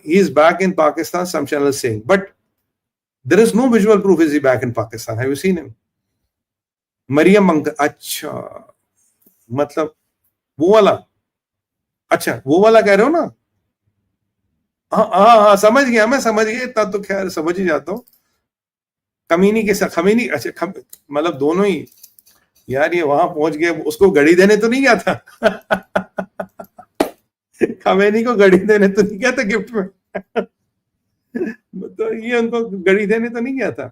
he is back in Pakistan, some channels saying, but there is no visual proof is he back in Pakistan. Have you seen him? Maryam मंगल, अच्छा मतलब वो वाला, अच्छा वो वाला कह रहे हो ना? हाँ, समझ गया, मैं समझ गया, इतना तो खैर समझ ही जाता हूँ। खमीनी के साथ, खमीनी, अच्छा मतलब दोनों ही यार, ये वहां पहुंच गए, उसको घड़ी देने तो नहीं गया था? खमीनी को घड़ी देने तो नहीं गया था गिफ्ट में? तो ये उनको घड़ी देने तो नहीं गया था,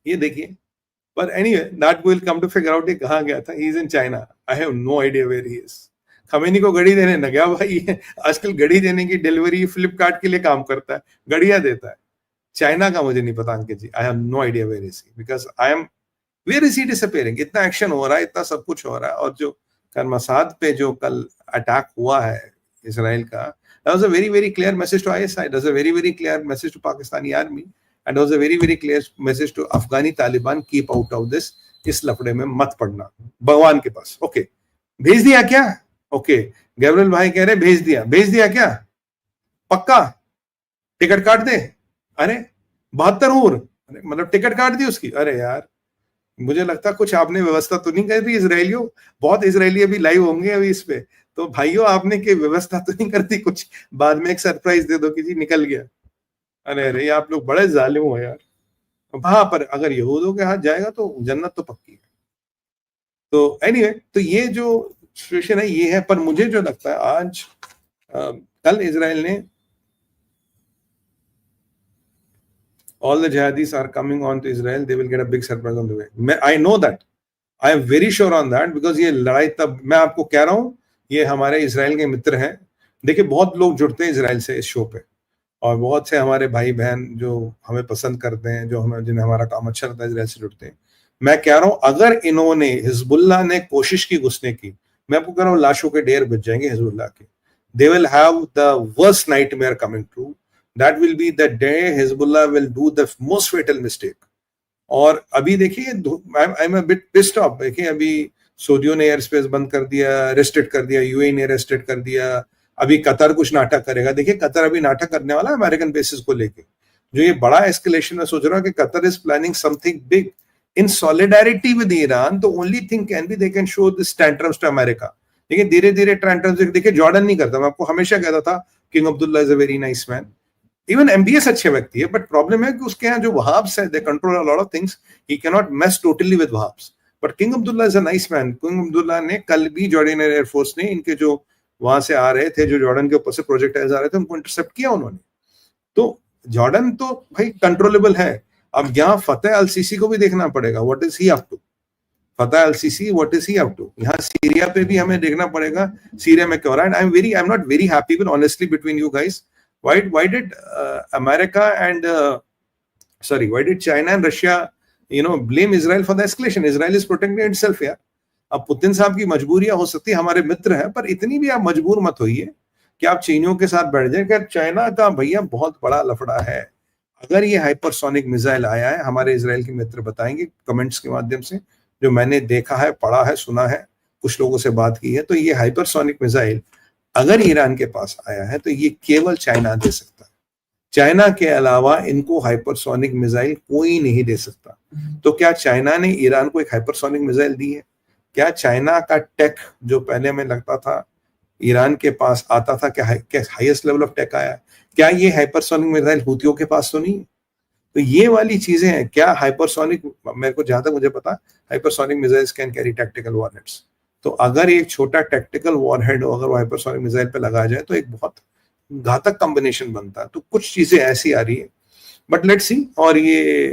ये देखिए। पर anyway, that will come to figure out, कहाँ गया था। He is in China, I have no idea where he is. Khamenei को घड़ी देने न गया भाई, आजकल घड़ी देने की डिलीवरी फ्लिपकार्ट के लिए काम करता है, घड़ियां देता है। चाइना का मुझे नहीं पता Ankit ji, I have no idea where is he, because I am, where is he disappearing? इतना एक्शन हो रहा है, इतना सब कुछ हो रहा है, और जो कर्मसाद पे जो कल अटैक हुआ है इसराइल का, that was a very very clear message to ISI, that was a very very clear message to Pakistani army, and that was a very very clear message to Afghani Taliban, keep out of this, इस लफड़े में मत पड़ना, भगवान के पास। Okay, भेज दिया क्या? Okay, Gabriel भाई कह रहे भेज दिया क्या? पक्का टिकट काट दे? अरे 72 ऊर, मतलब टिकट काट दी उसकी? अरे यार, मुझे लगता कुछ आपने व्यवस्था तो नहीं कर दी इजरायलियों? बहुत इजरायली अभी लाइव होंगे अभी इस पे, तो भाइयों आपने की व्यवस्था तो नहीं करती कुछ, बाद में एक सरप्राइज दे दो कि जी निकल गया? अरे आप लोग बड़े जालिम हो यार। हाँ, पर अगर यहूदियों के हाथ जाएगा तो जन्नत तो पक्की है। तो एनीवे, तो ये जो सिचुएशन है ये है। पर मुझे जो लगता है आज कल इजराइल ने all the jihadis are coming on to Israel, they will get a big surprise on the way. I know that, I am very sure on that, because ये लड़ाई तब, मैं आपको कह रहा हूँ, ये हमारे इजराइल के मित्र हैं। देखिए, बहुत लोग जुड़ते हैं इजराइल से इस शो पे, और बहुत से हमारे भाई बहन जो हमें पसंद करते हैं, जो हमें, जिन्हें हमारा काम अच्छा लगता है, इजराइल से जुड़ते हैं। मैं कह रहा हूँ, अगर इन्होंने, हिजबुल्लाह ने कोशिश की घुसने की, मैं आपको कह रहा हूँ लाशों के ढेर बच जाएंगे हिजबुल्लाह के। They will have the worst nightmare coming true. That will be the day Hezbollah will do the most fatal mistake. और अभी देखिए, I'm a bit pissed off। देखिए, अभी सऊदियों ने एयर स्पेस बंद कर दिया, रेस्ट्रिक्ट कर दिया, यूएई ने रेस्ट्रिक्ट कर दिया, अभी कतर कुछ नाटक करेगा। देखिए, कतर अभी नाटक करने वाला है अमेरिकन बेसिस को लेके, जो ये बड़ा एस्केलेशन में सोच रहा हूँ कि Qatar is planning something big in solidarity with Iran. तो only thing can be they can show this tantrums to America. देखिए, धीरे धीरे टैंट्रम्स, देखिए जॉर्डन नहीं करता। मैं आपको हमेशा कहता था king Abdullah is a very nice man, even MBS अच्छे व्यक्ति है, बट प्रॉब्लम है कि उसके यहाँ जो वहाब्स है, they control a lot of things, he cannot mess मेस टोटली विद वहाब्स। But King Abdullah is a nice man. King Abdullah ने कल भी जॉर्डनियन एयरफोर्स ने, इनके जो वहां से आ रहे थे, जो जॉर्डन के ऊपर से प्रोजेक्टाइल्स आ रहे थे, उनको इंटरसेप्ट किया उन्होंने। तो जॉर्डन तो भाई कंट्रोलेबल है। अब यहाँ फतेह अल सीसी को भी देखना पड़ेगा, what is he up to. Fattah al Sisi, what is he up to. यहाँ सीरिया पे भी हमें देखना पड़ेगा, सीरिया में क्या हो रहा है। I am not very happy with, honestly, between you guys, why did America and why did China and Russia blame Israel for the escalation? Israel is protecting itself यार। अब पुतिन साहब की मजबूरियां हो सकती है, हमारे मित्र हैं, पर इतनी भी आप मजबूर मत होइए कि आप चीनियों के साथ बैठ जाए। क्या चाइना का भैया बहुत बड़ा लफड़ा है। अगर ये हाइपरसोनिक मिसाइल आया है, हमारे इजराइल के मित्र बताएंगे कमेंट्स के माध्यम से, जो मैंने देखा है, पढ़ा है, सुना है, कुछ लोगों से बात की है, तो ये हाइपरसोनिक मिसाइल अगर ईरान के पास आया है तो ये केवल चाइना दे सकता है। चाइना के अलावा इनको हाइपरसोनिक मिसाइल कोई नहीं दे सकता। तो क्या चाइना ने ईरान को एक हाइपरसोनिक मिसाइल दी है? क्या चाइना का टेक, जो पहले में लगता था ईरान के पास आता था, क्या हाईएस्ट लेवल ऑफ टेक आया? क्या ये हाइपरसोनिक मिसाइल हूतियों के पास तो नहीं? तो ये वाली चीजें हैं। क्या हाइपरसोनिक, मेरे को जहां तक मुझे पता, hypersonic missiles can carry tactical warheads. तो अगर एक छोटा टैक्टिकल वॉरहेड अगर वो हाइपरसोनिक मिसाइल पे लगा जाए तो एक बहुत घातक कॉम्बिनेशन बनता है। तो कुछ चीजें ऐसी आ रही है, बट लेट्स सी। और ये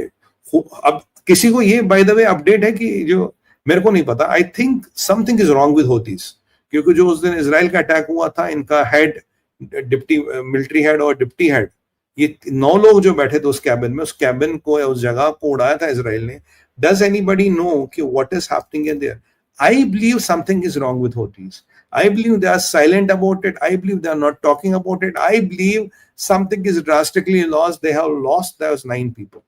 अब किसी को ये बाय द वे अपडेट है कि, जो मेरे को नहीं पता, I think something is wrong with होतीस, क्योंकि जो उस दिन इजराइल का अटैक हुआ था, इनका हेड, डिप्टी मिलिट्री हेड और डिप्टी हेड, ये 9 लोग जो बैठे थे उस कैबिन में, उस कैबिन को, उस जगह को उड़ाया था इजराइल ने। डज एनीबडी नो कि what is happening in their? I believe something is wrong with Houthis. I believe they are silent about it. I believe they are not talking about it. I believe something is drastically lost. They have lost those 9 people.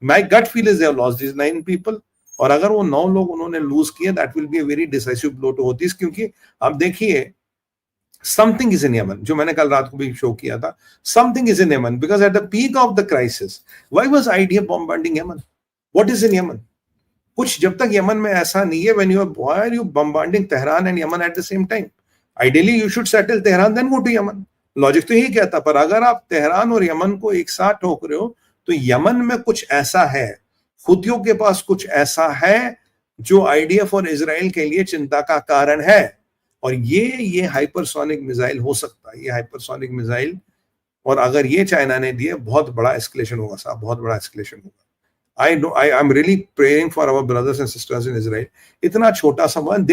My gut feel is they have lost these 9 people. और अगर वो 9 लोग उन्होंने loose किए, that will be a very decisive blow to Houthis। क्योंकि आप देखिए, something is in Yemen, जो मैंने कल रात को भी शो किया था, something is in Yemen, because at the peak of the crisis why was idea bombarding Yemen? What is in Yemen? कुछ जब तक यमन में ऐसा नहीं है, when you are you bombarding Tehran and Yemen at the same time? Ideally you should settle Tehran then go to Yemen, logic तो यही कहता। पर अगर आप तेहरान और यमन को एक साथ ठोक रहे हो, तो यमन में कुछ ऐसा है, हुतियों के पास कुछ ऐसा है जो आईडीएफ और इजराइल के लिए चिंता का कारण है। और ये हाइपरसोनिक मिसाइल हो सकता है, ये हाइपरसोनिक मिसाइल, और अगर ये चाइना ने दिए, बहुत बड़ा एस्केलेशन होगा साहब, बहुत बड़ा एस्केलेशन होगा। I'm really praying for our brothers and sisters in Israel. इतना छोटा सा one,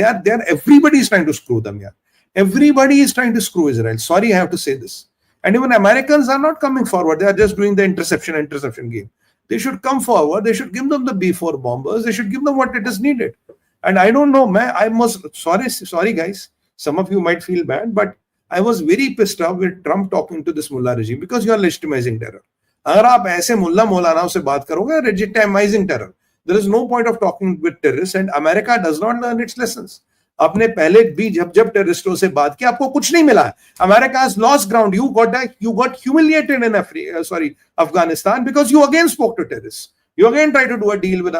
everybody is trying to screw them, yeah. Everybody is trying to screw Israel. Sorry, I have to say this. And even Americans are not coming forward. They are just doing the interception game. They should come forward. They should give them the B-4 bombers. They should give them what it is needed. And I don't know, sorry guys. Some of you might feel bad, but I was very pissed off with Trump talking to this mullah regime, because you are legitimizing terror. अगर आप ऐसे मुल्ला मौलानाओं से बात करोगे, legitimizing terror. There is no point of talking with terrorists, and America does not learn its lessons. आपने पहले भी जब टेररिस्टों से बात की, आपको कुछ नहीं मिला। America has lost ground. You got humiliated in Afghanistan, because you again spoke to terrorists. You again try to do a deal with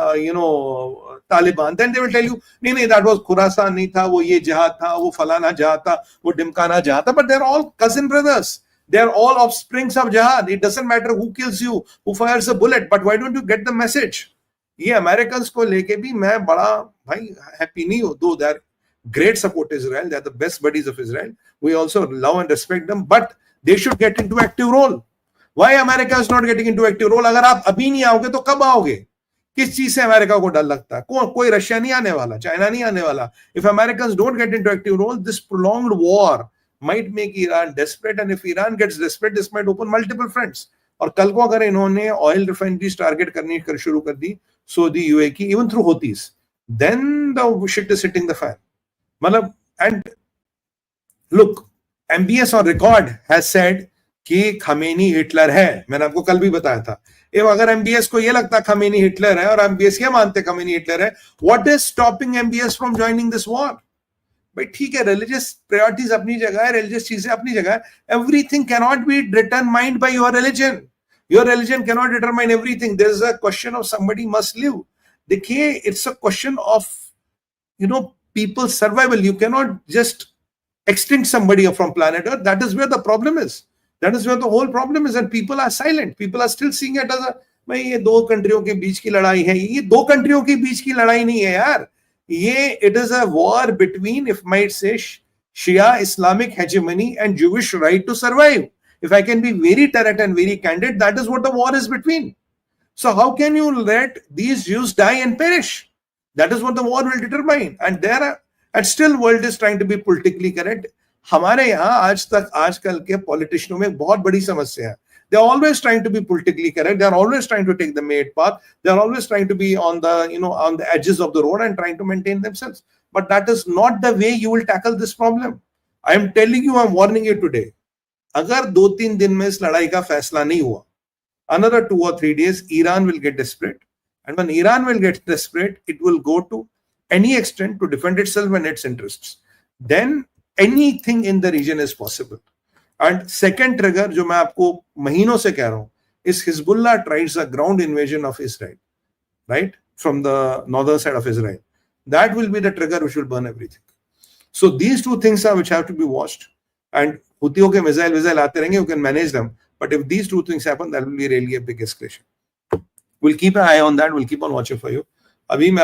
Taliban. Then they will tell you, नहीं, that was Khurasan नहीं था, वो ये जहाद था, वो फलाना जहाद था, वो डिमकाना जहाद था. But they're all cousin brothers. They're all offsprings of jihad. It doesn't matter who kills you, who fires a bullet. But why don't you get the message? ये Americans को लेके भी मैं बड़ा भाई happy नहीं हूँ. Though they're great support Israel, they're the best buddies of Israel. We also love and respect them, but they should get into active role. Why America is not getting into active role? अगर आप अभी नहीं आओगे तो कब आओगे? किस चीज से अमेरिका को डर लगता है? कोई रशिया नहीं आने वाला, चाइना नहीं आने वाला. If Americans don't get into active role, this prolonged war might make Iran desperate, and if Iran gets desperate, this might open multiple fronts. और कल को अगर इन्होंने ऑयल रिफाइनरीज टारगेट करनी शुरू कर दी, सऊदी यूए की, even through Houthis, then the shit is hitting the fan. मतलब, and look, MBS on record has said कि खमेनी हिटलर है. मैंने आपको कल भी बताया था. अगर MBS को ये लगता खमेनी हिटलर है, और MBS ये मानते खमेनी हिटलर है, what is stopping MBS from joining this war? भाई ठीक है, रिलीजियस प्रायोरिटीज अपनी जगह है, रिलीजियस चीजें अपनी जगह है. Everything cannot be determined by your religion. Your religion cannot determine everything. There is a question of somebody must live. देखिए, it's a question of people's survival. You cannot just extinct somebody from planet Earth. That is where the problem is. That is where the whole problem is, and people are silent. People are still seeing it as भाई ये दो कंट्रियों के बीच की लड़ाई है. ये दो कंट्रियों के बीच की लड़ाई नहीं है यार. ये it is a war between, if I might say, Shia Islamic hegemony and Jewish right to survive. If I can be very direct and very candid, that is what the war is between. So how can you let these Jews die and perish? That is what the war will determine. And still world is trying to be politically correct. हमारे यहाँ आजकल के पॉलिटिशियनों में बहुत बड़ी समस्या है. They are always trying to be politically correct. They are always trying to take the made path. They are always trying to be on the edges of the road and trying to maintain themselves. But that is not the way you will tackle this problem. I am telling you, I am warning you today. अगर 2-3 दिन में इस लड़ाई का फैसला नहीं हुआ, another 2 or 3 days, Iran will get desperate. And when Iran will get desperate, it will go to any extent to defend itself and its interests. Then anything in the region is possible. And second trigger, जो मैं आपको महीनों से कह रहा हूं, is Hezbollah tries a ground invasion of Israel, right, from the northern side of Israel. That will be the trigger which will burn everything. So these two things are which have to be watched. And Houthiyos के missile आते रहेंगे, you can manage them. But if these two things happen, that will be really a big escalation. We'll keep an eye on that. We'll keep on watching for you. अभी मैं